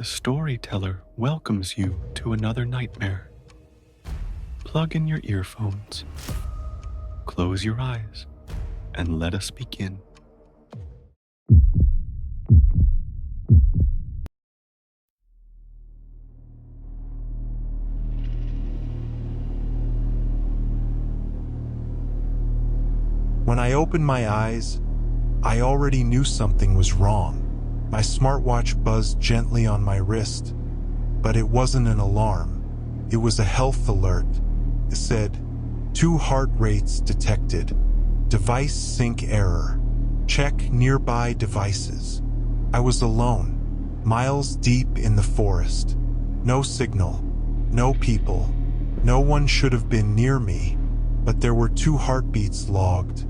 The storyteller welcomes you to another nightmare. Plug in your earphones, close your eyes, and let us begin. When I opened my eyes, I already knew something was wrong. My smartwatch buzzed gently on my wrist, but it wasn't an alarm. It was a health alert. It said, 2 heart rates detected. Device sync error. Check nearby devices. I was alone, miles deep in the forest. No signal, no people. No one should have been near me, but there were 2 heartbeats logged.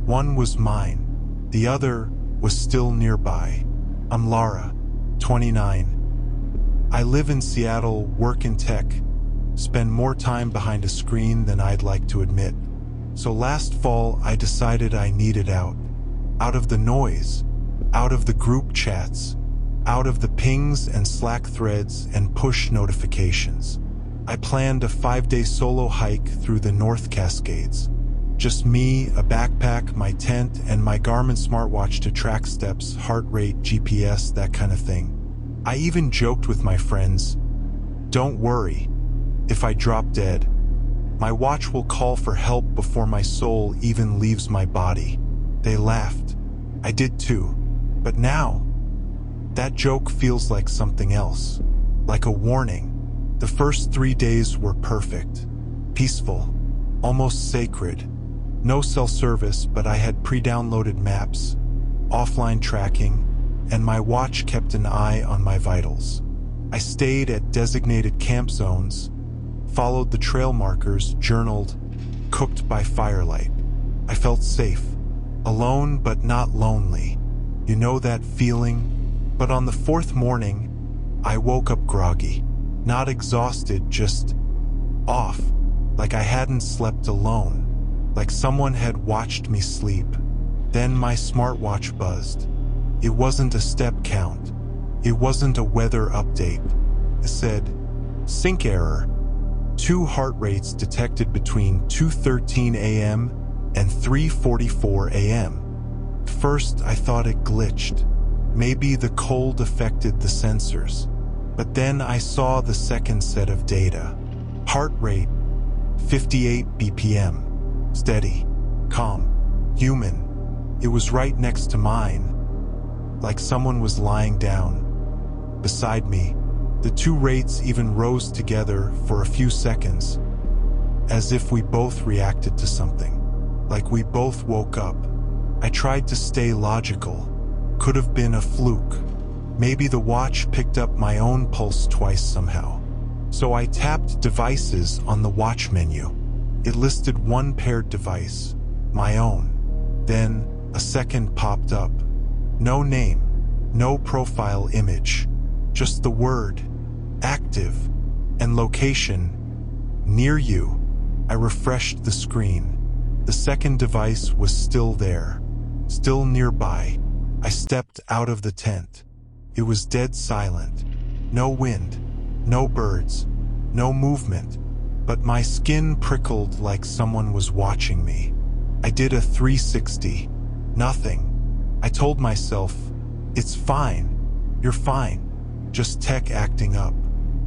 One was mine. The other was still nearby. I'm Lara, 29. I live in Seattle, work in tech, spend more time behind a screen than I'd like to admit. So last fall, I decided I needed out. Out of the noise, out of the group chats, out of the pings and Slack threads and push notifications. I planned a 5-day solo hike through the North Cascades. Just me, a backpack, my tent, and my Garmin smartwatch to track steps, heart rate, GPS, that kind of thing. I even joked with my friends, "Don't worry, if I drop dead, my watch will call for help before my soul even leaves my body." They laughed. I did too. But now, that joke feels like something else, like a warning. The first 3 days were perfect, peaceful, almost sacred. No cell service, but I had pre-downloaded maps, offline tracking, and my watch kept an eye on my vitals. I stayed at designated camp zones, followed the trail markers, journaled, cooked by firelight. I felt safe, alone but not lonely. You know that feeling? But on the 4th morning, I woke up groggy, not exhausted, just off, like I hadn't slept alone. Like someone had watched me sleep. Then my smartwatch buzzed. It wasn't a step count. It wasn't a weather update. It said, sync error. 2 heart rates detected between 2:13 a.m. and 3:44 a.m. First, I thought it glitched. Maybe the cold affected the sensors. But then I saw the second set of data. Heart rate, 58 BPM. Steady, calm, human. It was right next to mine, like someone was lying down beside me. The 2 rates even rose together for a few seconds, as if we both reacted to something, like we both woke up. I tried to stay logical. Could have been a fluke. Maybe the watch picked up my own pulse twice somehow. So I tapped devices on the watch menu. It listed 1 paired device, my own. Then a second popped up. No name, no profile image, just the word, active, and location, near you. I refreshed the screen. The second device was still there, still nearby. I stepped out of the tent. It was dead silent. No wind, no birds, no movement. But my skin prickled like someone was watching me. I did a 360. Nothing. I told myself, it's fine. You're fine. Just tech acting up.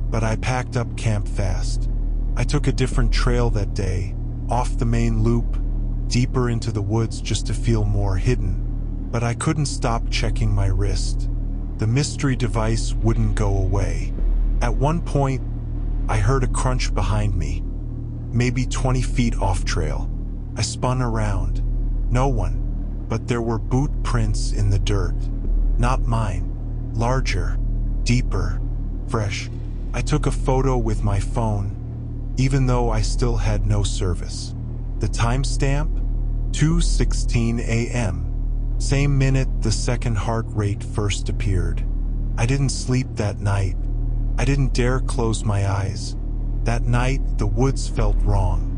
But I packed up camp fast. I took a different trail that day, off the main loop, deeper into the woods just to feel more hidden. But I couldn't stop checking my wrist. The mystery device wouldn't go away. At one point, I heard a crunch behind me, maybe 20 feet off trail. I spun around. No one, but there were boot prints in the dirt. Not mine. Larger, deeper, fresh. I took a photo with my phone, even though I still had no service. The timestamp? 2:16 a.m. Same minute the second heart rate first appeared. I didn't sleep that night. I didn't dare close my eyes. That night, the woods felt wrong.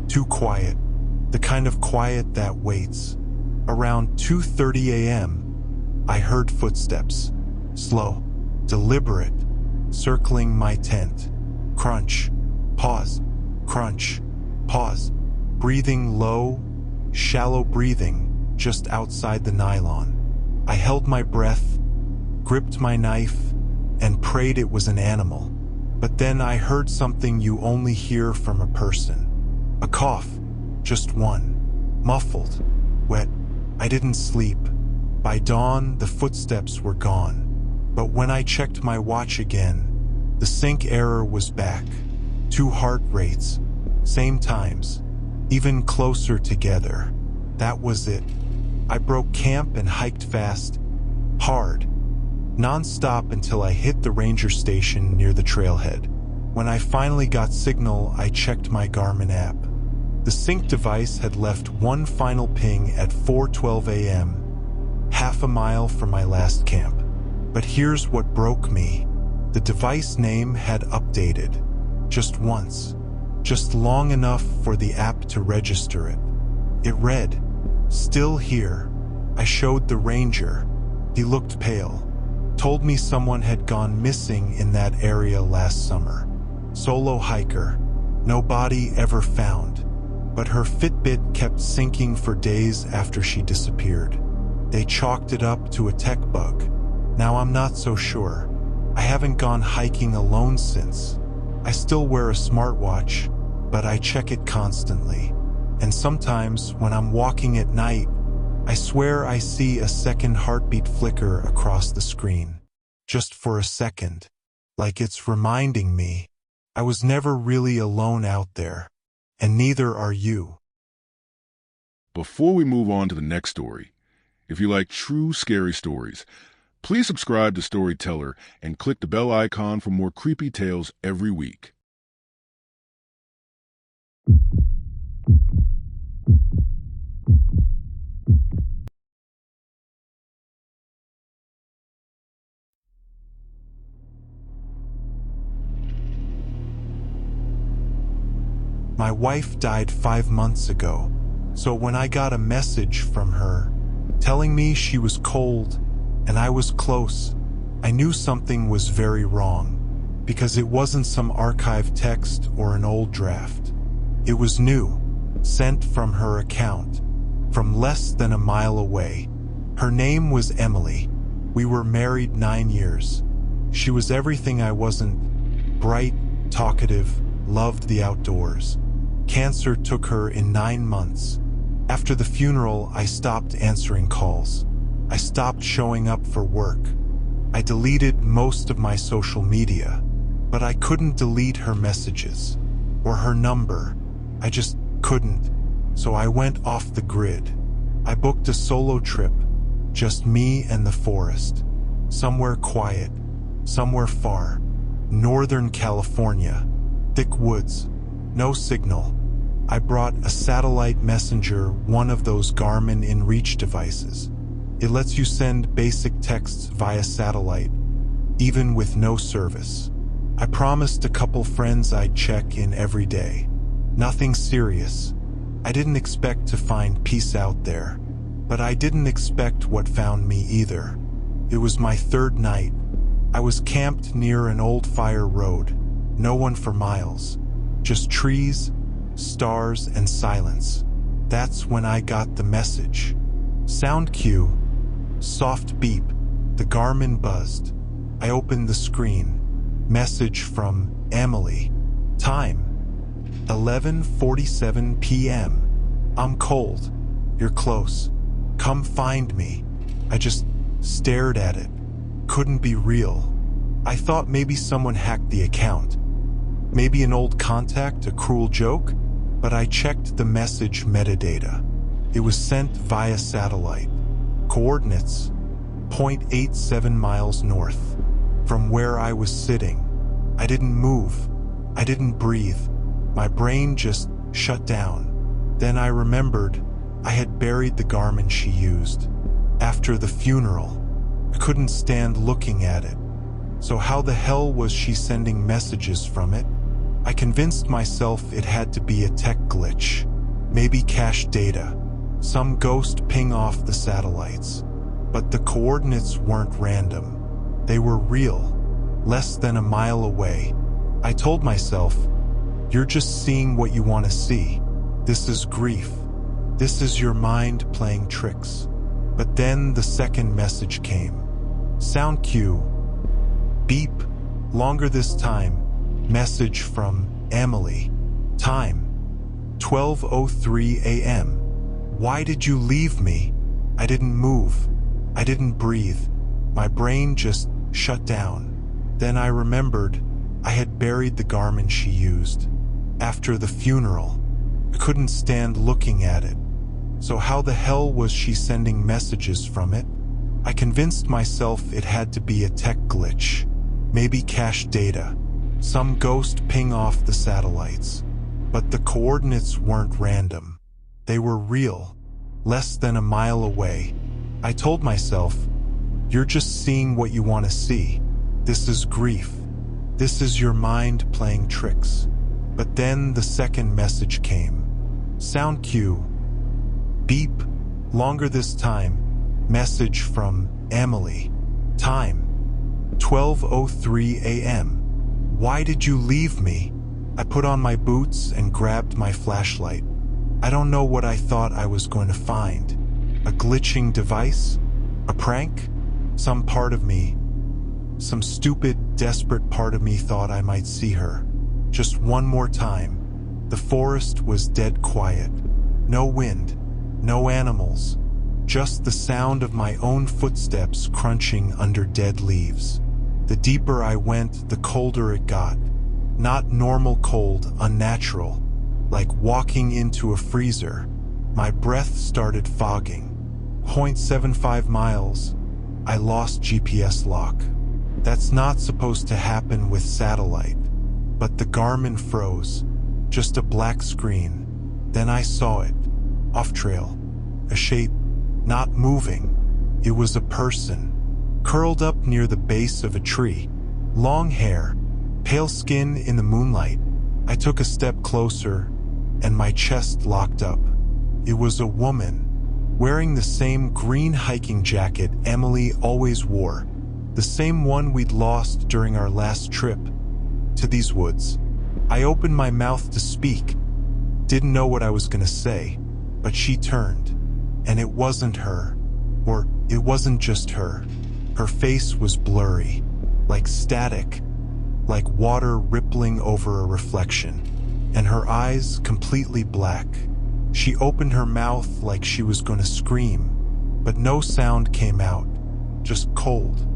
Too quiet. The kind of quiet that waits. Around 2:30 a.m., I heard footsteps. Slow, deliberate, circling my tent. Crunch, pause, crunch, pause. Breathing low, shallow breathing just outside the nylon. I held my breath, gripped my knife, and prayed it was an animal. But then I heard something you only hear from a person. A cough, just one. Muffled, wet. I didn't sleep. By dawn, the footsteps were gone. But when I checked my watch again, the sync error was back. 2 heart rates, same times, even closer together. That was it. I broke camp and hiked fast, hard, non-stop until I hit the ranger station near the trailhead. When I finally got signal, I checked my Garmin app. The sync device had left one final ping at 4:12 a.m., half a mile from my last camp. But here's what broke me. The device name had updated. Just once. Just long enough for the app to register it. It read, "Still here." I showed the ranger. He looked pale. Told me someone had gone missing in that area last summer. Solo hiker. No body ever found. But her Fitbit kept syncing for days after she disappeared. They chalked it up to a tech bug. Now I'm not so sure. I haven't gone hiking alone since. I still wear a smartwatch, but I check it constantly. And sometimes when I'm walking at night, I swear I see a second heartbeat flicker across the screen. Just for a second. Like it's reminding me I was never really alone out there. And neither are you. Before we move on to the next story, if you like true scary stories, please subscribe to Storyteller and click the bell icon for more creepy tales every week. My wife died 5 months ago, so when I got a message from her telling me she was cold and I was close, I knew something was very wrong, because it wasn't some archived text or an old draft. It was new, sent from her account, from less than a mile away. Her name was Emily. We were married 9 years. She was everything I wasn't. Bright, talkative, loved the outdoors. Cancer took her in 9 months. After the funeral, I stopped answering calls. I stopped showing up for work. I deleted most of my social media, but I couldn't delete her messages or her number. I just couldn't. So I went off the grid. I booked a solo trip, just me and the forest. Somewhere quiet, somewhere far. Northern California. Thick woods. No signal. I brought a satellite messenger, one of those Garmin InReach devices. It lets you send basic texts via satellite, even with no service. I promised a couple friends I'd check in every day. Nothing serious. I didn't expect to find peace out there, but I didn't expect what found me either. It was my 3rd night. I was camped near an old fire road. No one for miles. Just trees, stars, and silence. That's when I got the message. Sound cue. Soft beep. The Garmin buzzed. I opened the screen. Message from Emily. Time: 11:47 p.m. I'm cold. You're close. Come find me. I just stared at it. Couldn't be real. I thought maybe someone hacked the account. Maybe an old contact, a cruel joke? But I checked the message metadata. It was sent via satellite. Coordinates: 0.87 miles north. From where I was sitting. I didn't move. I didn't breathe. My brain just shut down. Then I remembered I had buried the Garmin she used. After the funeral, I couldn't stand looking at it. So how the hell was she sending messages from it? I convinced myself it had to be a tech glitch. Maybe cache data. Some ghost ping off the satellites. But the coordinates weren't random. They were real. less than a mile away. I told myself, you're just seeing what you want to see. This is grief. This is your mind playing tricks. But then the second message came. Sound cue. Beep. Longer this time. Message from Emily. Time. 12:03 a.m. Why did you leave me? I didn't move. I didn't breathe. My brain just shut down. Then I remembered I had buried the garment she used. After the funeral, I couldn't stand looking at it. So how the hell was she sending messages from it? I convinced myself it had to be a tech glitch. Maybe cache data. Some ghost ping off the satellites. But the coordinates weren't random. They were real, less than a mile away. I told myself, you're just seeing what you want to see. This is grief. This is your mind playing tricks. But then the second message came. Sound cue. Beep. Longer this time. Message from Emily. Time. 12:03 a.m. Why did you leave me? I put on my boots and grabbed my flashlight. I don't know what I thought I was going to find. A glitching device? A prank? Some part of me, some stupid, desperate part of me thought I might see her. Just one more time. The forest was dead quiet. No wind, no animals, just the sound of my own footsteps crunching under dead leaves. The deeper I went, the colder it got. Not normal cold, unnatural, like walking into a freezer. My breath started fogging. 0.75 miles. I lost GPS lock. That's not supposed to happen with satellite. But the Garmin froze. Just a black screen. Then I saw it. Off trail. A shape. Not moving. It was a person. Curled up near the base of a tree. Long hair. Pale skin in the moonlight. I took a step closer, and my chest locked up. It was a woman, wearing the same green hiking jacket Emily always wore, the same one we'd lost during our last trip to these woods. I opened my mouth to speak, didn't know what I was going to say, but she turned, and it wasn't her, or it wasn't just her. Her face was blurry, like static, like water rippling over a reflection, and her eyes completely black. She opened her mouth like she was going to scream, but no sound came out, just cold,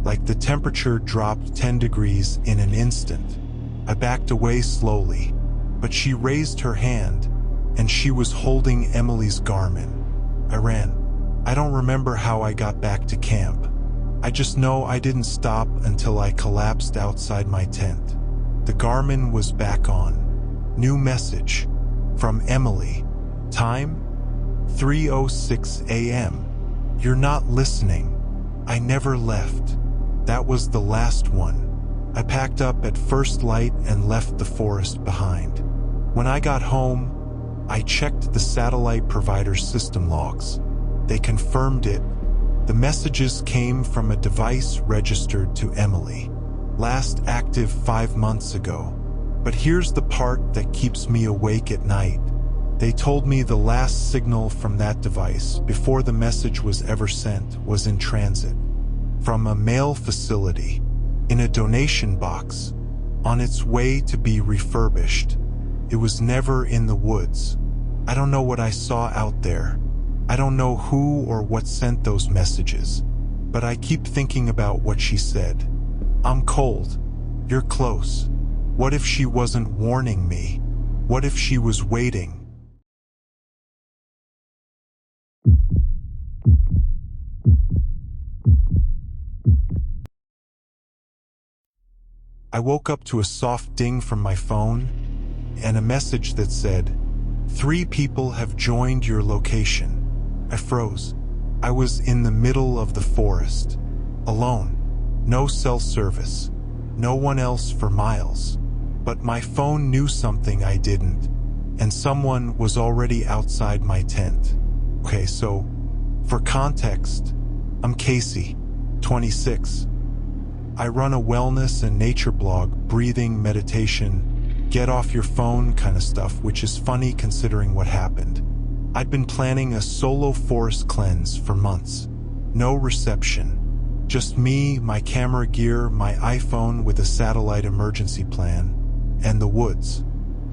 like the temperature dropped 10 degrees in an instant. I backed away slowly, but she raised her hand, and she was holding Emily's Garmin. I ran. I don't remember how I got back to camp. I just know I didn't stop until I collapsed outside my tent. The Garmin was back on. New message from Emily. Time 3:06 a.m. You're not listening. I never left. That was the last one. I packed up at first light and left the forest behind. When I got home, I checked the satellite provider's system logs. They confirmed it. The messages came from a device registered to Emily, last active 5 months ago. But here's the part that keeps me awake at night. They told me the last signal from that device, before the message was ever sent, was in transit, from a mail facility, in a donation box, on its way to be refurbished. It was never in the woods. I don't know what I saw out there. I don't know who or what sent those messages, but I keep thinking about what she said. I'm cold. You're close. What if she wasn't warning me? What if she was waiting? I woke up to a soft ding from my phone and a message that said, 3 people have joined your location. I froze. I was in the middle of the forest, alone. No cell service. No one else for miles. But my phone knew something I didn't, and someone was already outside my tent. Okay, so, for context, I'm Casey, 26. I run a wellness and nature blog, breathing, meditation, get off your phone kind of stuff, which is funny considering what happened. I'd been planning a solo forest cleanse for months. No reception. Just me, my camera gear, my iPhone with a satellite emergency plan, and the woods.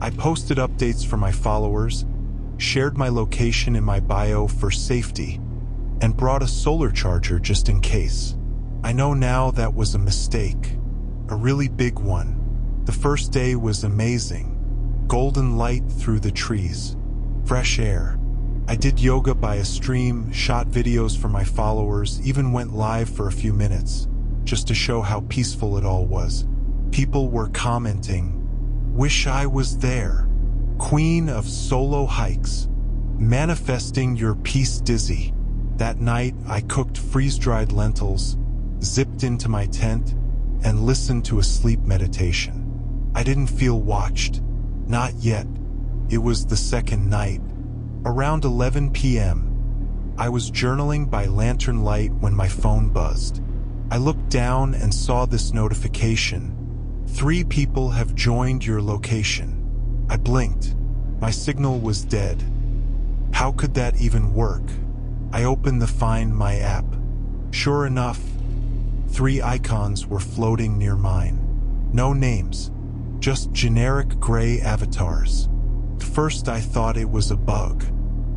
I posted updates for my followers, shared my location in my bio for safety, and brought a solar charger just in case. I know now that was a mistake, a really big one. The first day was amazing. Golden light through the trees, fresh air. I did yoga by a stream, shot videos for my followers, even went live for a few minutes, just to show how peaceful it all was. People were commenting, "Wish I was there. Queen of solo hikes. Manifesting your peace dizzy." That night, I cooked freeze-dried lentils, zipped into my tent, and listened to a sleep meditation. I didn't feel watched. Not yet. It was the second night. Around 11 p.m., I was journaling by lantern light when my phone buzzed. I looked down and saw this notification. 3 people have joined your location. I blinked. My signal was dead. How could that even work? I opened the Find My app. Sure enough, 3 icons were floating near mine. No names, just generic gray avatars. At first I thought it was a bug,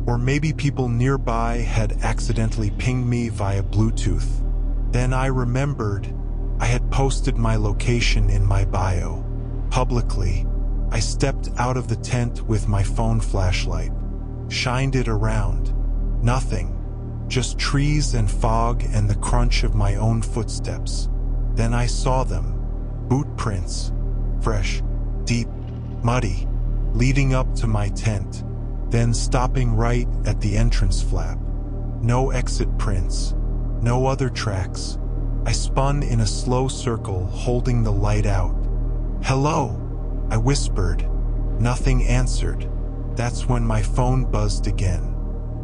or maybe people nearby had accidentally pinged me via Bluetooth. Then I remembered I had posted my location in my bio. Publicly, I stepped out of the tent with my phone flashlight, shined it around. Nothing, just trees and fog and the crunch of my own footsteps. Then I saw them, boot prints, fresh, deep, muddy, leading up to my tent, then stopping right at the entrance flap. No exit prints, no other tracks. I spun in a slow circle, holding the light out. "Hello," I whispered. Nothing answered. That's when my phone buzzed again.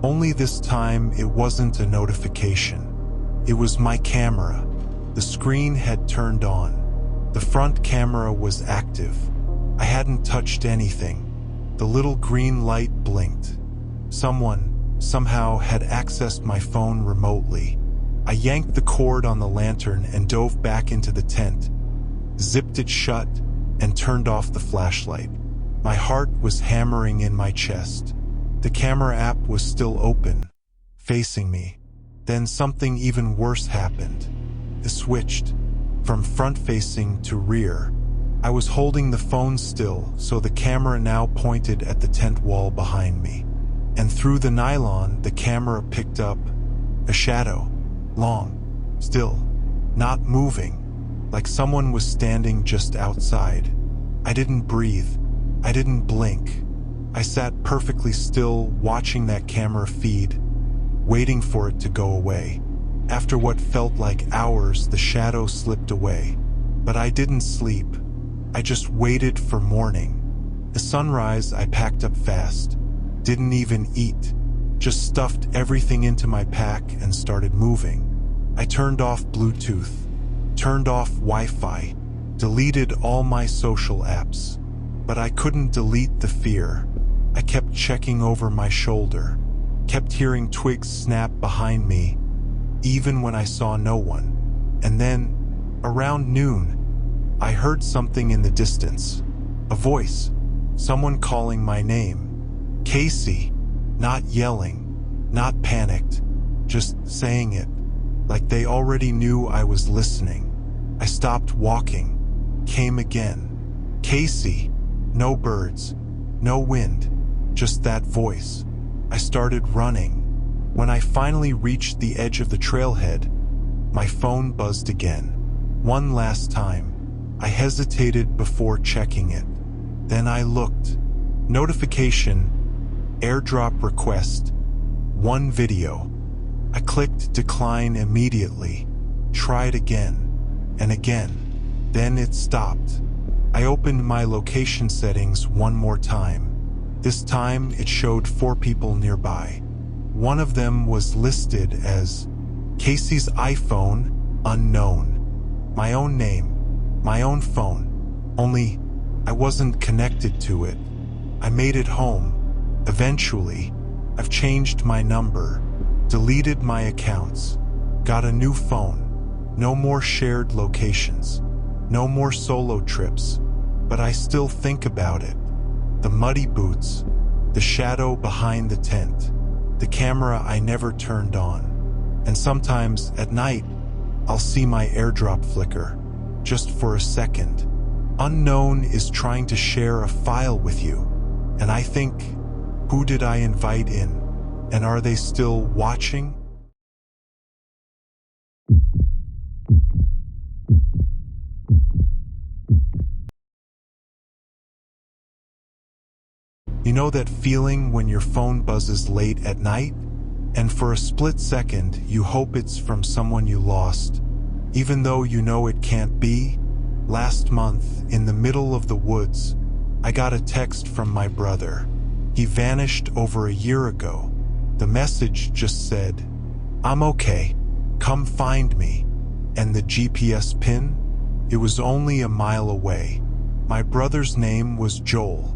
Only this time it wasn't a notification. It was my camera. The screen had turned on. The front camera was active. I hadn't touched anything. The little green light blinked. Someone, somehow, had accessed my phone remotely. I yanked the cord on the lantern and dove back into the tent, zipped it shut, and turned off the flashlight. My heart was hammering in my chest. The camera app was still open, facing me. Then something even worse happened. It switched from front-facing to rear. I was holding the phone still, so the camera now pointed at the tent wall behind me. And through the nylon, the camera picked up a shadow, long, still, not moving, like someone was standing just outside. I didn't breathe. I didn't blink. I sat perfectly still, watching that camera feed, waiting for it to go away. After what felt like hours, the shadow slipped away. But I didn't sleep. I just waited for morning. At sunrise, I packed up fast. Didn't even eat. Just stuffed everything into my pack and started moving. I turned off Bluetooth, turned off Wi-Fi, deleted all my social apps. But I couldn't delete the fear. I kept checking over my shoulder, kept hearing twigs snap behind me, even when I saw no one. And then, around noon, I heard something in the distance. A voice, someone calling my name. Casey, not yelling, not panicked, just saying it, like they already knew I was listening. I stopped walking, came again. Casey, no birds, no wind, just that voice. I started running. When I finally reached the edge of the trailhead, my phone buzzed again. One last time. I hesitated before checking it. Then I looked. Notification, airdrop request, 1 video. I clicked decline immediately, tried again, and again. Then it stopped. I opened my location settings one more time. This time it showed 4 people nearby. One of them was listed as Casey's iPhone, unknown. My own name, my own phone, only I wasn't connected to it. I made it home. Eventually, I've changed my number, deleted my accounts, got a new phone. No more shared locations, no more solo trips, but I still think about it. The muddy boots, the shadow behind the tent, the camera I never turned on. And sometimes at night, I'll see my AirDrop flicker, just for a second. Unknown is trying to share a file with you, and I think, who did I invite in? And are they still watching? You know that feeling when your phone buzzes late at night? And for a split second, you hope it's from someone you lost, even though you know it can't be? Last month, in the middle of the woods, I got a text from my brother. He vanished over a year ago. The message just said, "I'm okay, come find me." And the GPS pin? It was only a mile away. My brother's name was Joel.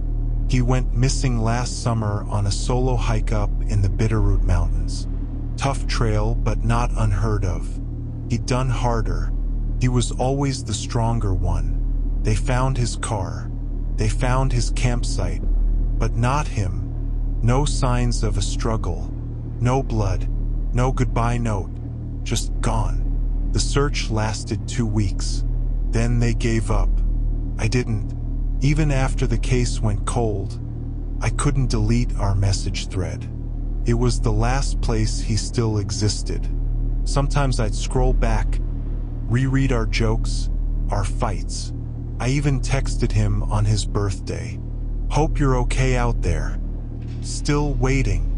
He went missing last summer on a solo hike up in the Bitterroot Mountains. Tough trail, but not unheard of. He'd done harder. He was always the stronger one. They found his car. They found his campsite, but not him. No signs of a struggle. No blood. No goodbye note. Just gone. The search lasted 2 weeks. Then they gave up. I didn't. Even after the case went cold, I couldn't delete our message thread. It was the last place he still existed. Sometimes I'd scroll back, reread our jokes, our fights. I even texted him on his birthday. "Hope you're okay out there." Still waiting.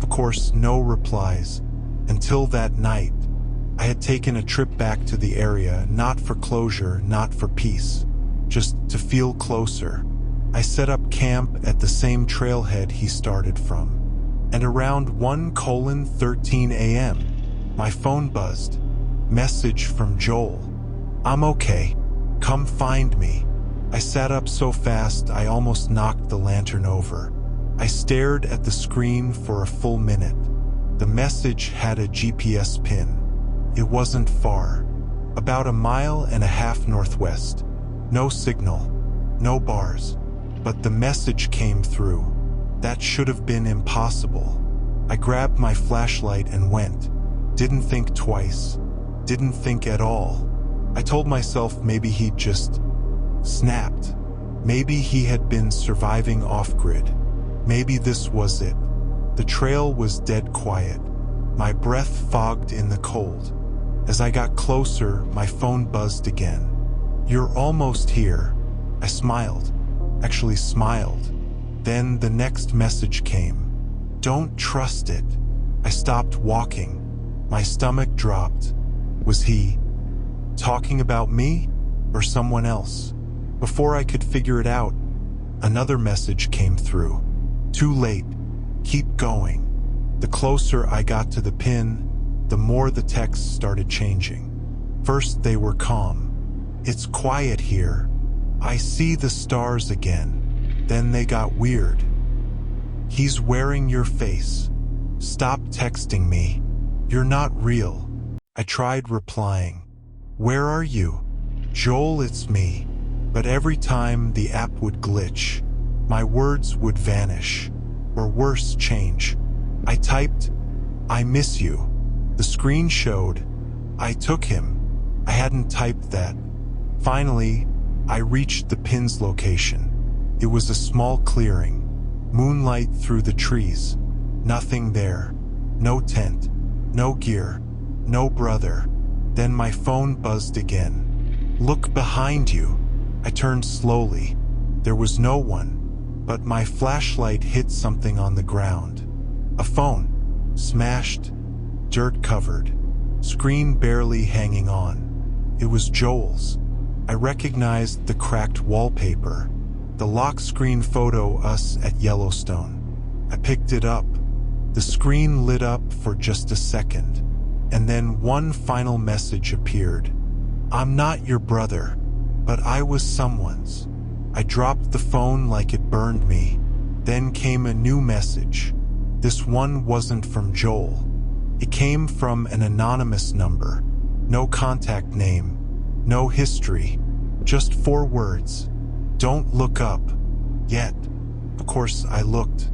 Of course, no replies. Until that night, I had taken a trip back to the area, not for closure, not for peace. Just to feel closer. I set up camp at the same trailhead he started from. And around 1:13 a.m., my phone buzzed. Message from Joel. "I'm okay. Come find me." I sat up so fast I almost knocked the lantern over. I stared at the screen for a full minute. The message had a GPS pin. It wasn't far. About 1.5 miles northwest. No signal, no bars, but the message came through. That should have been impossible. I grabbed my flashlight and went. Didn't think twice. Didn't think at all. I told myself maybe he'd just snapped. Maybe he had been surviving off-grid. Maybe this was it. The trail was dead quiet. My breath fogged in the cold. As I got closer, my phone buzzed again. "You're almost here." I smiled. Actually smiled. Then the next message came. "Don't trust it." I stopped walking. My stomach dropped. Was he talking about me or someone else? Before I could figure it out, another message came through. "Too late. Keep going." The closer I got to the pin, the more the texts started changing. First they were calm. "It's quiet here. I see the stars again." Then they got weird. "He's wearing your face. Stop texting me. You're not real." I tried replying. "Where are you?" "Joel, it's me." But every time the app would glitch. My words would vanish. Or worse, change. I typed, "I miss you." The screen showed, "I took him." I hadn't typed that. Finally, I reached the pin's location. It was a small clearing, moonlight through the trees. Nothing there. No tent, no gear, no brother. Then my phone buzzed again. "Look behind you." I turned slowly. There was no one, but my flashlight hit something on the ground. A phone, smashed, dirt covered, screen barely hanging on. It was Joel's. I recognized the cracked wallpaper, the lock screen photo us at Yellowstone. I picked it up. The screen lit up for just a second, and then one final message appeared. I'm not your brother, but I was someone's. I dropped the phone like it burned me. Then came a new message. This one wasn't from Joel. It came from an anonymous number. No contact name, no history, just 4 words. Don't look up. Yet. Of course, I looked.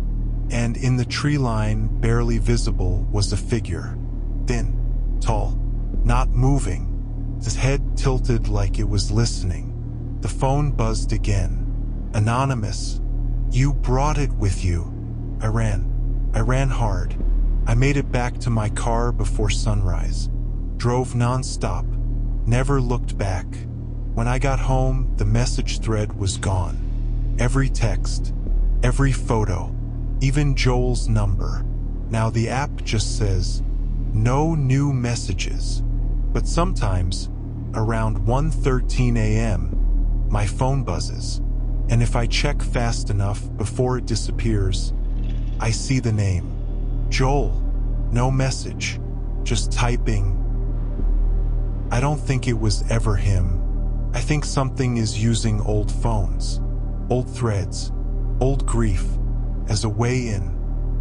And in the tree line, barely visible, was a figure. Thin, tall, not moving. His head tilted like it was listening. The phone buzzed again. Anonymous. You brought it with you. I ran hard. I made it back to my car before sunrise. Drove nonstop. Never looked back. When I got home, the message thread was gone. Every text, every photo, even Joel's number. Now the app just says, no new messages. But sometimes, around 1:13 a.m., my phone buzzes. And if I check fast enough before it disappears, I see the name. Joel. No message. Just typing. I don't think it was ever him. I think something is using old phones, old threads, old grief as a way in.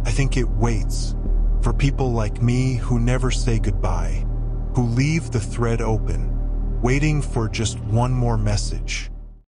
I think it waits for people like me who never say goodbye, who leave the thread open, waiting for just one more message.